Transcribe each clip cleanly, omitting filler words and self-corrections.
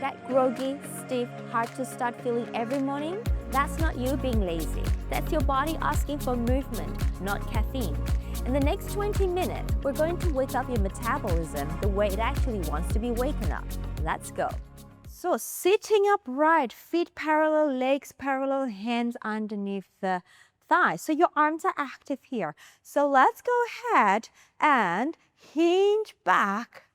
That groggy, stiff, hard to start feeling every morning? That's not you being lazy. That's your body asking for movement, not caffeine. In the next 20 minutes, we're going to wake up your metabolism the way it actually wants to be waken up. Let's go. So sitting upright, feet parallel, legs parallel, hands underneath the thighs. So your arms are active here. So let's go ahead and hinge back.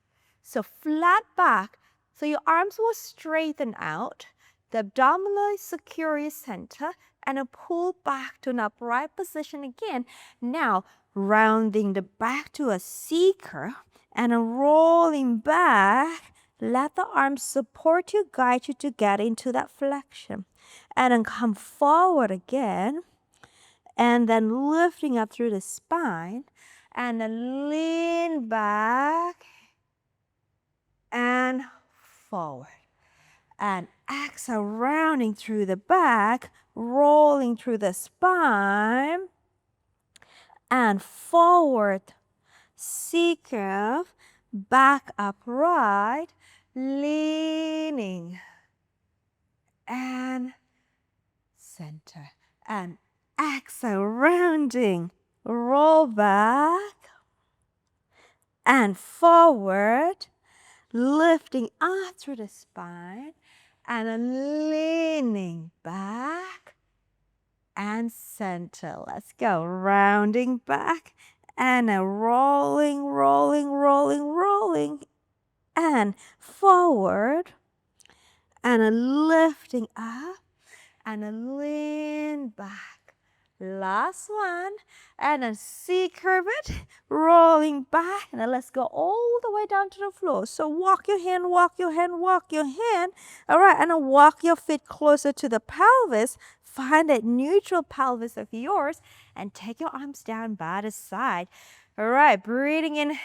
So flat back. So your arms will straighten out. The abdominal is secure your center and a pull back to an upright position again. Now rounding the back to a seeker and a rolling back. Let the arms support you, guide you to get into that flexion. And then come forward again. And then lifting up through the spine. And then lean back and forward. And exhale, rounding through the back, rolling through the spine. And forward, seeker, back upright, leaning. And center. And exhale, rounding, roll back. And forward, lifting up through the spine. And then leaning back and center. Let's go. Rounding back and a rolling, rolling, rolling, rolling. And forward. And a lifting up. And a lean back. Last one. And a C-curve it. Rolling back. And then let's go all the way down to the floor. So walk your hand, walk your hand, walk your hand. All right. And then walk your feet closer to the pelvis. Find that neutral pelvis of yours. And take your arms down by the side. All right. Breathing in.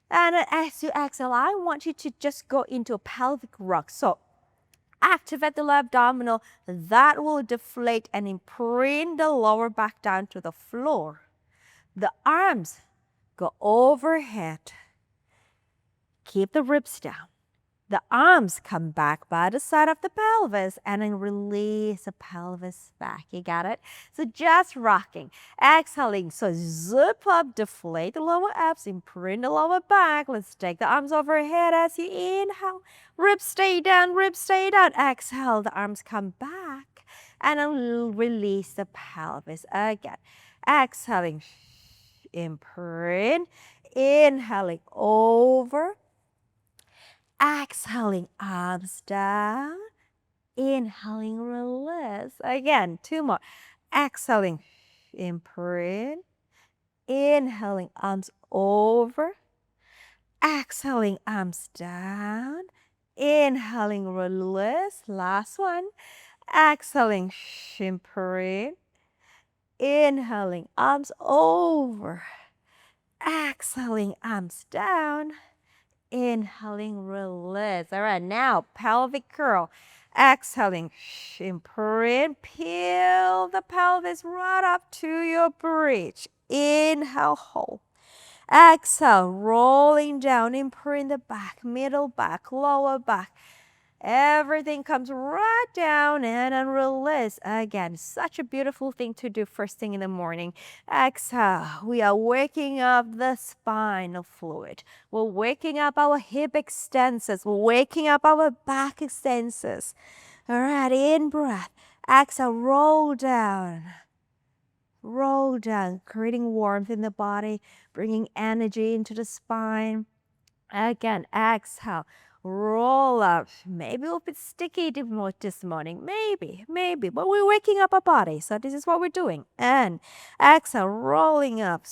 And as you exhale, I want you to just go into a pelvic rock. So activate the abdominal. That will deflate and imprint the lower back down to the floor. The arms go overhead. Keep the ribs down. The arms come back by the side of the pelvis and then release the pelvis back. You got it? So just rocking. Exhaling. So zip up, deflate the lower abs, imprint the lower back. Let's take the arms overhead as you inhale. Ribs stay down, ribs stay down. Exhale, the arms come back. And then release the pelvis again. Exhaling. Imprint. Inhaling over. Exhaling, arms down. Inhaling, release. Again, two more. Exhaling, imprint. Inhaling, arms over. Exhaling, arms down. Inhaling, release. Last one. Exhaling, imprint. Inhaling, arms over. Exhaling, arms down. Inhaling, release. All right, now pelvic curl. Exhaling, imprint. Peel the pelvis right up to your bridge. Inhale, hold. Exhale, rolling down. Imprint the back, middle back, lower back. Everything comes right down and then release. Again, such a beautiful thing to do first thing in the morning. Exhale. We are waking up the spinal fluid. We're waking up our hip extensors. We're waking up our back extensors. All right, in breath. Exhale, roll down. Roll down, creating warmth in the body, bringing energy into the spine. Again, exhale. Roll up. Maybe a bit sticky this morning. Maybe. But we're waking up our body. So this is what we're doing. And exhale, rolling up.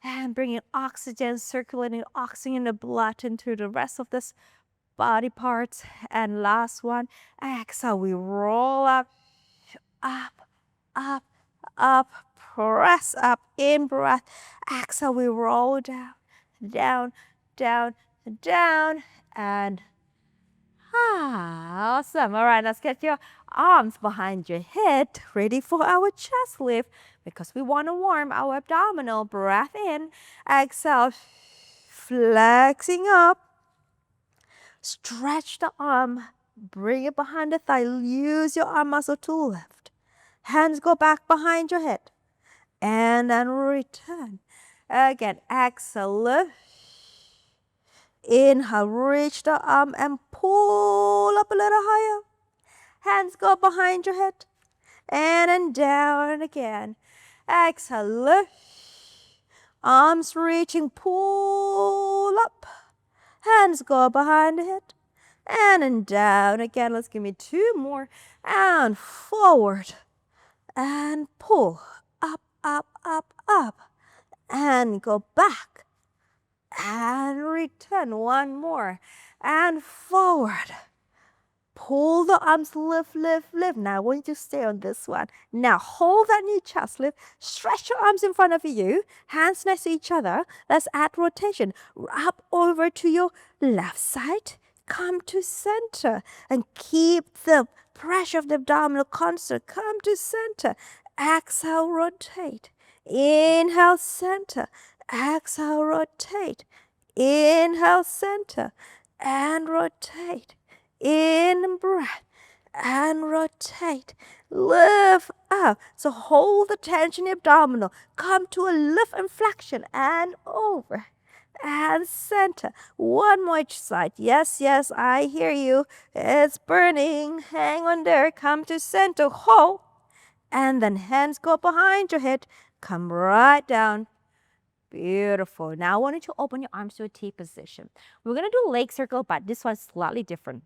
And bringing oxygen, circulating oxygen in the blood into the rest of this body parts. And last one. Exhale, we roll up. Up, up, up. Press up. In breath. Exhale, we roll down. Down, down, down. And awesome. All right, let's get your arms behind your head, ready for our chest lift because we want to warm our abdominal. Breath in, exhale, flexing up, Stretch the arm. Bring it behind the thigh. Use your arm muscle to lift. Hands go back behind your head. And then return. Again, exhale, lift. Inhale, reach the arm and pull up a little higher. Hands go behind your head. And then down again. Exhale, lift. Arms reaching, pull up. Hands go behind the head. And then down again. Let's give me 2 more. And forward. And pull. Up, up, up, up. And go back. And return. 1 more. And forward. Pull the arms, lift, lift, lift. Now I want you to stay on this one. Now hold that knee chest lift. Stretch your arms in front of you. Hands next to each other. Let's add rotation. Up over to your left side. Come to center. And keep the pressure of the abdominal constant. Come to center. Exhale, rotate. Inhale, center. Exhale, rotate. Inhale, center. And rotate. In breath and rotate. Lift up. So hold the tension in the abdominal. Come to a lift and flexion and over. And center. 1 more each side. Yes, yes, I hear you. It's burning. Hang on there. Come to center. Hold. And then hands go behind your head. Come right down. Beautiful. Now I want you to open your arms to a T position. We're going to do leg circle, but this one's slightly different.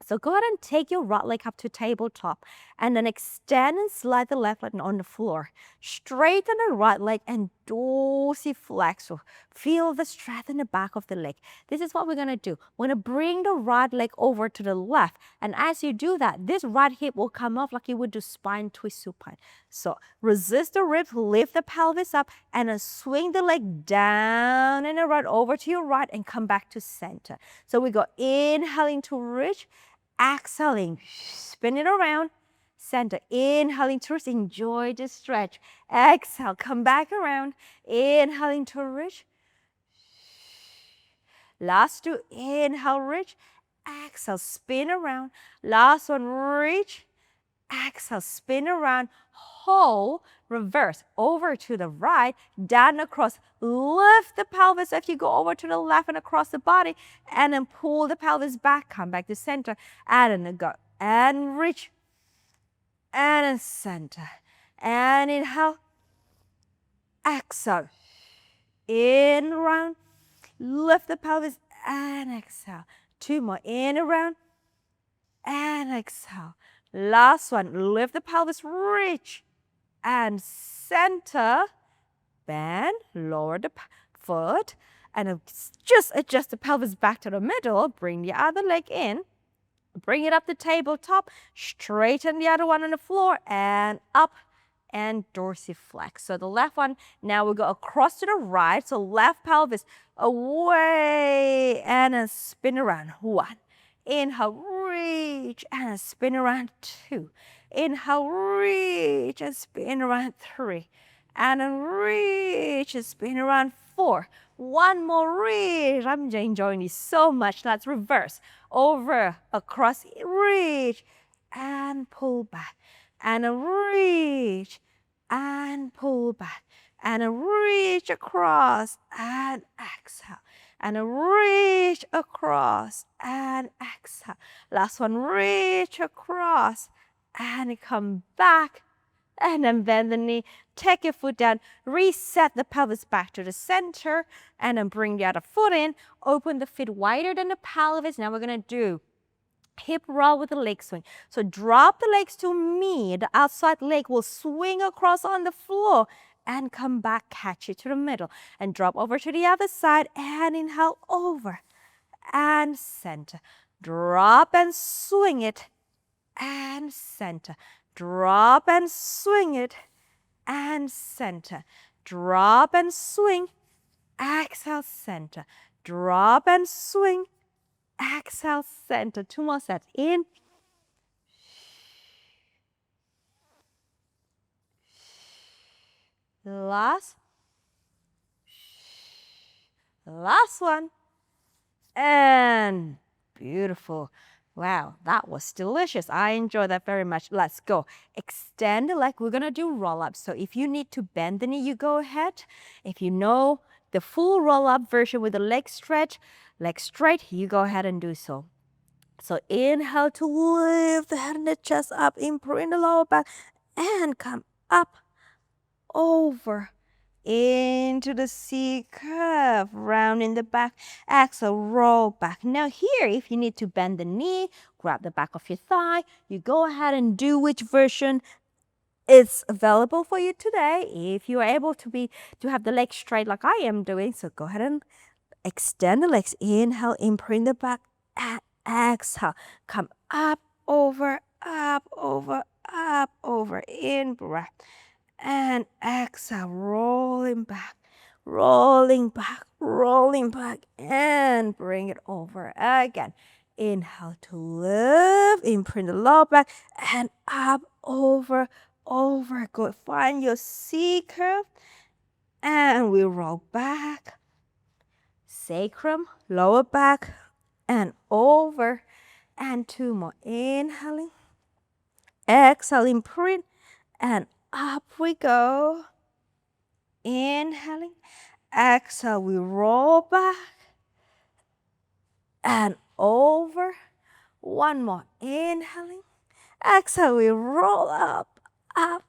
So go ahead and take your right leg up to tabletop and then extend and slide the left leg on the floor. Straighten the right leg and dorsiflex. Feel the strength in the back of the leg. This is what we're going to do. We're going to bring the right leg over to the left. And as you do that, this right hip will come off like you would do spine twist supine. So resist the ribs, lift the pelvis up, and then swing the leg down and right over to your right and come back to center. So we go inhaling to reach. Exhaling, spin it around, center, inhaling to reach, enjoy the stretch. Exhale, come back around, inhaling to reach. Last 2, inhale, reach, exhale, spin around. Last one, reach, exhale, spin around, hold, reverse, over to the right, down across, lift the pelvis if you go over to the left and across the body, and then pull the pelvis back, come back to center, and then go, and reach, and then center, and inhale, exhale, in round, lift the pelvis, and exhale, 2 more, in around, and exhale. Last one, lift the pelvis, reach, and center, bend, lower the foot, and just adjust the pelvis back to the middle, bring the other leg in, bring it up the tabletop, straighten the other one on the floor, and up, and dorsiflex. So the left one, now we go across to the right, so left pelvis away, and then spin around, 1. Inhale, reach, and spin around, 2. Inhale, reach, and spin around, 3. And then reach, and spin around, 4. 1 more reach. I'm enjoying this so much. Let's reverse. Over, across, reach, and pull back. And then reach, and pull back. And then reach across, and exhale. And reach across and exhale. Last one, reach across and come back. And then bend the knee, take your foot down, reset the pelvis back to the center, and then bring the other foot in. Open the feet wider than the pelvis. Now we're going to do hip roll with the leg swing. So drop the legs to me. The outside leg will swing across on the floor. And come back, catch it to the middle. And drop over to the other side. And inhale over. And center. Drop and swing it. And center. Drop and swing it. And center. Drop and swing. Exhale, center. Drop and swing. Exhale, center. 2 more sets. In. Last one. And Beautiful. Wow, that was delicious. I enjoyed that very much. Let's go. Extend the leg. We're going to do roll-ups. So if you need to bend the knee, you go ahead. If you know the full roll-up version with the leg stretch, leg straight, you go ahead and do so. So inhale to lift the head and the chest up, imprint the lower back, and come up, over, into the C curve, round in the back, exhale, roll back. Now here, if you need to bend the knee, grab the back of your thigh, you go ahead and do which version is available for you today. If you are able to have the legs straight like I am doing, so go ahead and extend the legs. Inhale, imprint the back, and exhale, come up, over, in breath. And exhale, rolling back, and bring it over again. Inhale to lift, imprint the lower back, and up, over. Good. Find your C curve, and we roll back. Sacrum, lower back, and over. And 2 more. Inhaling, exhale, imprint, and up we go. Inhaling, exhale, we roll back and over. 1 more. Inhaling, exhale, we roll up. And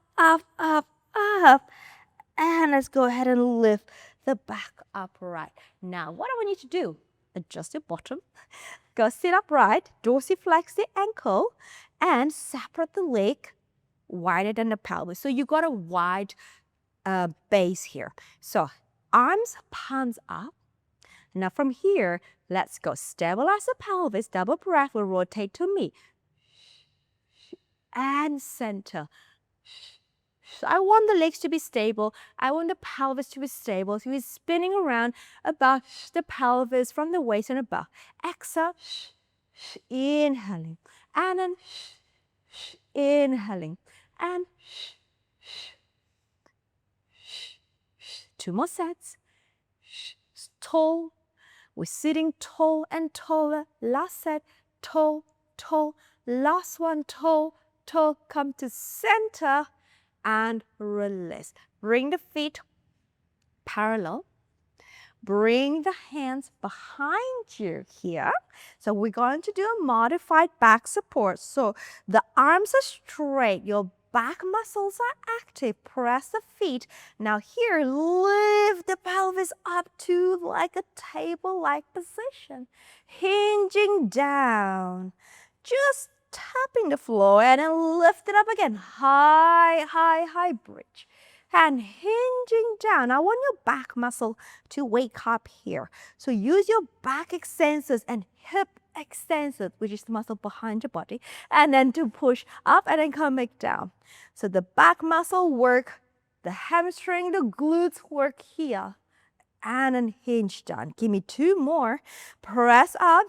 let's go ahead and lift the back upright. Now, what do we need to do? Adjust your bottom. Go sit upright, dorsiflex the ankle, and separate the leg wider than the pelvis. So you got a wide base here. So arms, palms up. Now from here, let's go. Stabilize the pelvis. Double breath will rotate to me. And center. I want the legs to be stable. I want the pelvis to be stable. So we're spinning around above the pelvis from the waist and above. Exhale. Inhaling. And then inhaling. And 2 more sets. Tall. We're sitting tall and taller. Last set. Tall, tall. Last one. Tall, tall. Come to center and release. Bring the feet parallel. Bring the hands behind you here. So we're going to do a modified back support. So the arms are straight. Your back muscles are active. Press the feet. Now here, lift the pelvis up to like a table-like position. Hinging down. Just tapping the floor and then lift it up again. High, high, high bridge. And hinging down. I want your back muscle to wake up here. So use your back extensors and hip extensors, which is the muscle behind your body, and then to push up and then come back down. So the back muscle work, the hamstring, the glutes work here. And then hinge down. Give me 2 more. Press up.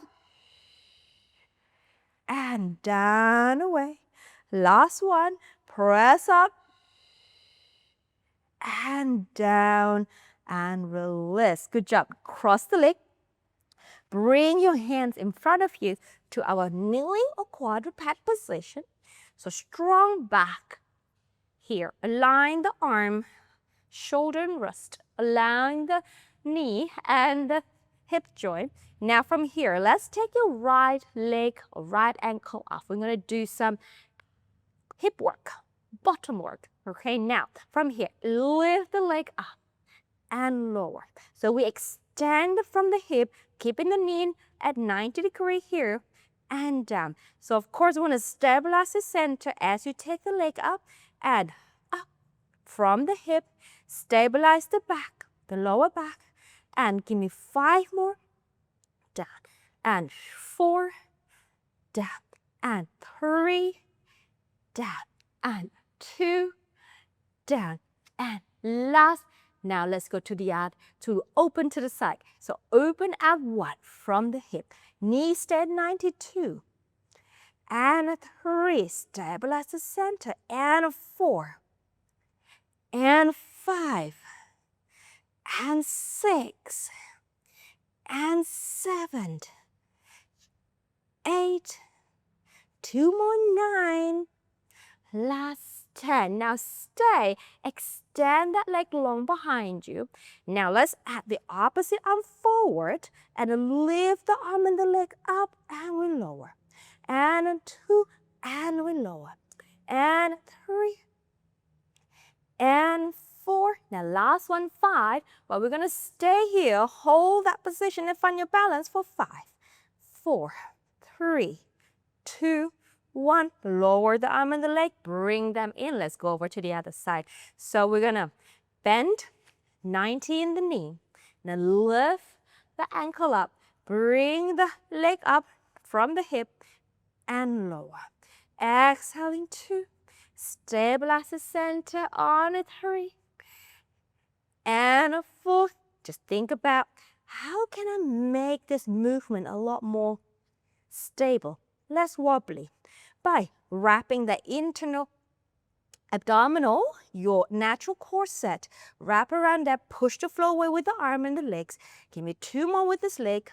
And down away. Last one. Press up. And down and release. Good job. Cross the leg. Bring your hands in front of you to our kneeling or quadruped position. So strong back here. Align the arm, shoulder and wrist. Align the knee and the hip joint. Now from here, let's take your right leg or right ankle off. We're going to do some hip work, bottom work. Okay, now from here, lift the leg up and lower. So we extend from the hip, keeping the knee at 90 degrees here and down. So of course, we want to stabilize the center as you take the leg up and up from the hip. Stabilize the back, the lower back, and give me 5 more. Down and 4, down and 3, down and 2, down and last. Now let's go to the to open to the side. So open at 1 from the hip. Knee stay at 92. And 3, stabilize the center. And 4. And 5. And 6. And 7. 2 more, 9. Last 10. Now stay. Extend that leg long behind you. Now let's add the opposite arm forward and lift the arm and the leg up and we lower. And 2 and we lower. And 3 and 4. Now last one, 5. But we're going to stay here. Hold that position and find your balance for 5, 4, 3, 2, 1. Lower the arm and the leg. Bring them in. Let's go over to the other side. So we're going to bend 90 in the knee. Now lift the ankle up. Bring the leg up from the hip and lower. Exhaling 2. Stabilize the center on a 3 and a 4. Just think about how can I make this movement a lot more stable, less wobbly, by wrapping the internal abdominal, your natural corset. Wrap around that, push the floor away with the arm and the legs. Give me 2 more with this leg.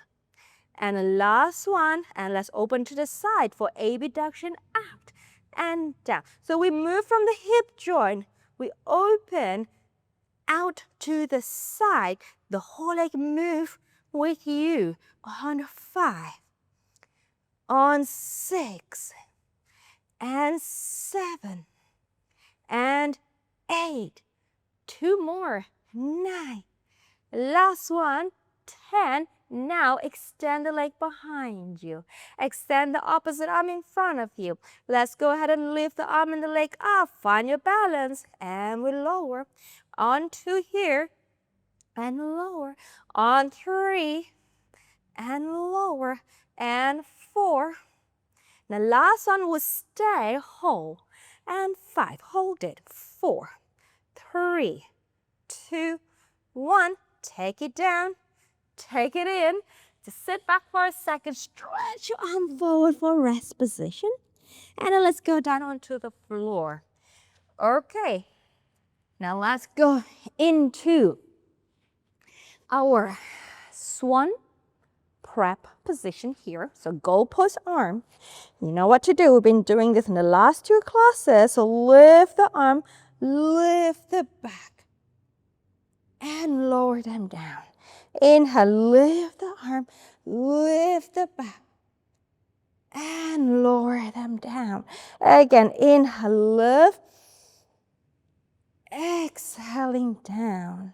And the last one, and let's open to the side for abduction out and down. So we move from the hip joint, we open out to the side. The whole leg move with you on 5, on 6, and 7, and 8. 2 more, 9. Last one, 10. Now extend the leg behind you. Extend the opposite arm in front of you. Let's go ahead and lift the arm and the leg up. Find your balance and we lower. On 2 here and lower. On 3 and lower. And 4. The last one will stay whole. And 5. Hold it. 4, 3, 2, 1. Take it down. Take it in. Just sit back for a second. Stretch your arm forward for rest position. And then let's go down onto the floor. Okay. Now let's go into our swan prep position here. So goal post arm. You know what to do. We've been doing this in the last 2 classes. So lift the arm, lift the back, and lower them down. Inhale, lift the arm, lift the back, and lower them down. Again, inhale, lift, exhaling down.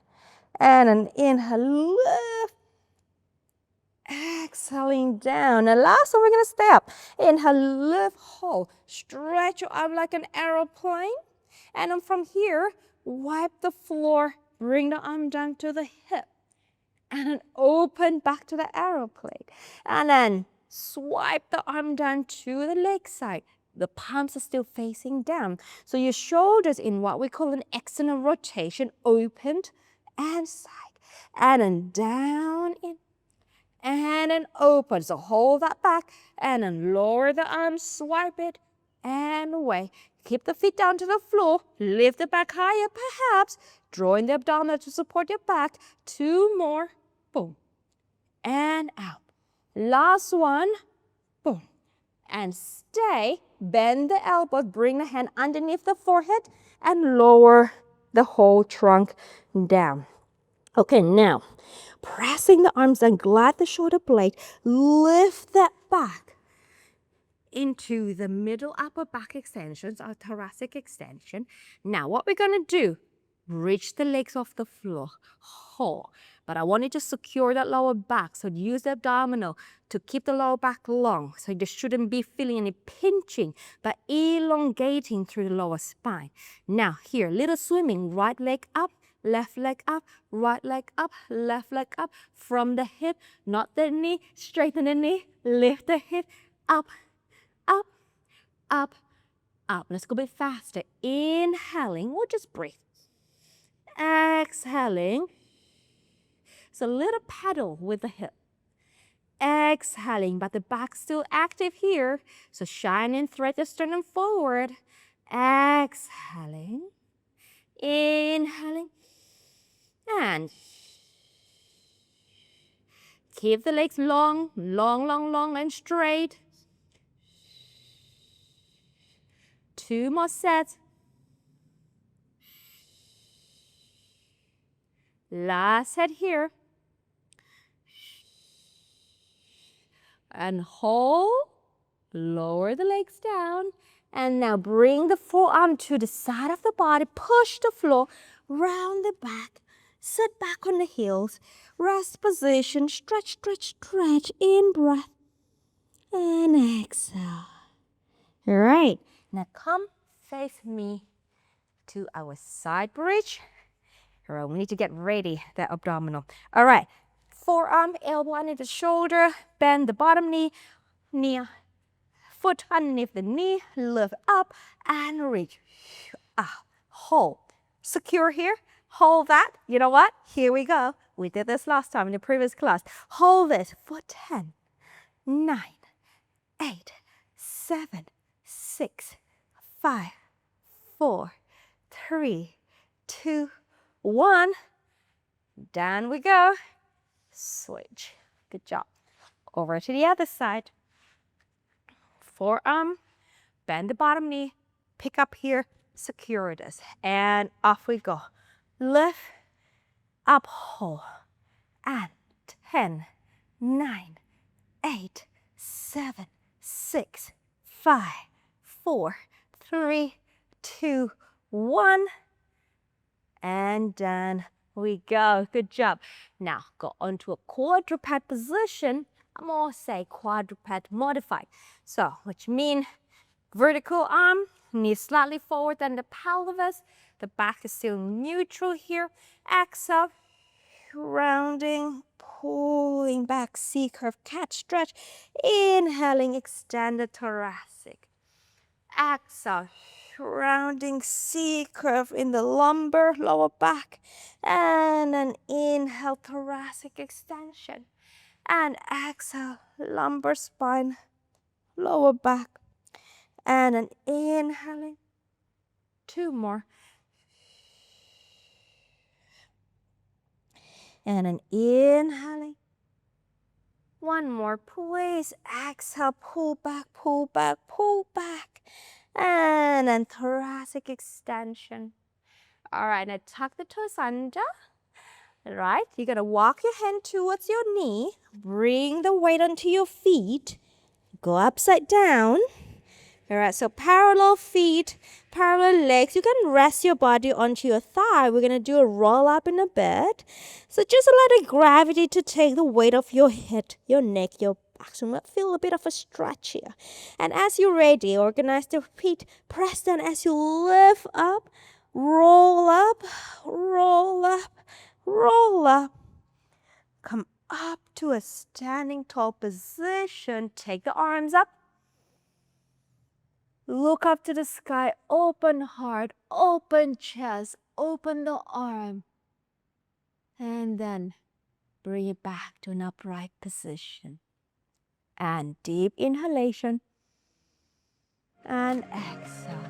And an inhale, lift, exhaling down. And last one, we're going to stay up. Inhale, lift, hold. Stretch your arm like an aeroplane. And then from here, wipe the floor. Bring the arm down to the hip. And then open back to the aeroplane. And then swipe the arm down to the leg side. The palms are still facing down. So your shoulders in what we call an external rotation, opened and side. And then down in. And then open. So hold that back. And then lower the arms, swipe it, and away. Keep the feet down to the floor. Lift the back higher perhaps. Drawing the abdominal to support your back. 2 more. Boom. And out. Last one. Boom. And stay. Bend the elbows. Bring the hand underneath the forehead. And lower the whole trunk down. Okay, now. Pressing the arms and glide the shoulder blade. Lift that back into the middle upper back extensions, our thoracic extension. Now, what we're going to do, reach the legs off the floor. Hold. But I want you to secure that lower back. So use the abdominal to keep the lower back long. So you shouldn't be feeling any pinching, but elongating through the lower spine. Now, here, little swimming. Right leg up, left leg up, right leg up, left leg up. From the hip, not the knee, straighten the knee, lift the hip, up, up, up, up. Let's go a bit faster. Inhaling, or just breathe. Exhaling. So a little pedal with the hip. Exhaling, but the back's still active here. So shine and thread the sternum forward. Exhaling. Inhaling. And keep the legs long, long, long, long and straight. 2 more sets. Last set here. And hold. Lower the legs down. And now bring the forearm to the side of the body. Push the floor. Round the back. Sit back on the heels. Rest position. Stretch, stretch, stretch. In breath. And exhale. All right. Now come face me to our side bridge. All right, we need to get ready, that abdominal. All right. Forearm, elbow underneath the shoulder. Bend the bottom knee. Foot underneath the knee, lift up and reach. Hold. Secure here. Hold that. You know what? Here we go. We did this last time in the previous class. Hold this for 10, 9, 8, 7, 6, 5, 4, 3, 2, 1. Down we go. Switch. Good job. Over to the other side. Forearm, bend the bottom knee, pick up here, secure this, and off we go. Lift, up, hold, and 10, 9, 8, 7, 6, 5, 4, 3, 2, 1, and done we go. Good job. Now go onto a quadruped position. I'm going to say quadruped modified. So, which means vertical arm, knees slightly forward than the pelvis. The back is still neutral here. Exhale, rounding, pulling back, C-curve, cat stretch. Inhaling, extend the thoracic. Exhale, rounding, C-curve in the lumbar, lower back. And an inhale, thoracic extension. And exhale, lumbar spine, lower back. And an inhaling. 2 more. And an inhaling. 1 more, please. Exhale, pull back, pull back, pull back. And then thoracic extension. All right, now tuck the toes under. All right, you're going to walk your hand towards your knee. Bring the weight onto your feet. Go upside down. All right, so parallel feet, parallel legs. You can rest your body onto your thigh. We're going to do a roll up in a bed. So just allow the gravity to take the weight off your head, your neck, your back. So you might feel a bit of a stretch here. And as you're ready, organize the feet. Press down as you lift up, roll up, roll up, roll up. Come up to a standing tall position. Take the arms up. Look up to the sky, open heart, open chest, open the arm. And then bring it back to an upright position. And deep inhalation. And exhale.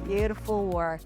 Beautiful work.